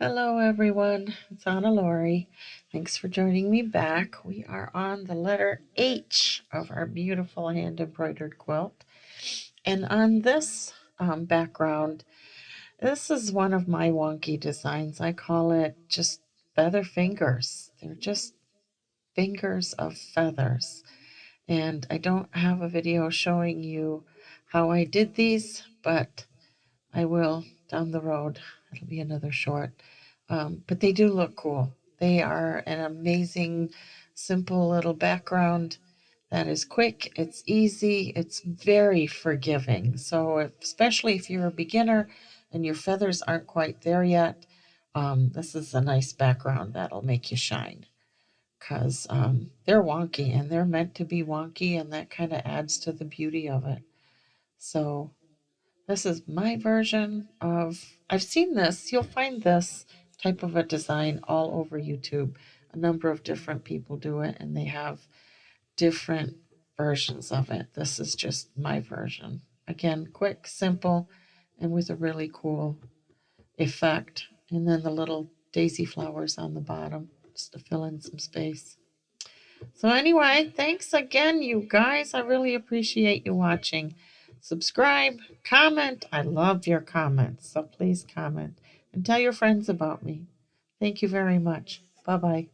Hello, everyone. It's Hannelore. Thanks for joining me back. We are on the letter H of our beautiful hand embroidered quilt. And on this background, this is one of my wonky designs. I call it just feather fingers. They're just fingers of feathers. And I don't have a video showing you how I did these, but I will down the road. It'll be another short. But they do look cool. They are an amazing, simple little background that is quick, it's easy, it's very forgiving. So, especially if you're a beginner and your feathers aren't quite there yet, this is a nice background that'll make you shine because they're wonky and they're meant to be wonky, and that kind of adds to the beauty of it. So, this is my version of, I've seen this, you'll find this type of a design all over YouTube. A number of different people do it and they have different versions of it. This is just my version. Again, quick, simple, and with a really cool effect. And then the little daisy flowers on the bottom just to fill in some space. So anyway, thanks again, you guys. I really appreciate you watching. Subscribe, comment. I love your comments, so please comment and tell your friends about me. Thank you very much. Bye-bye.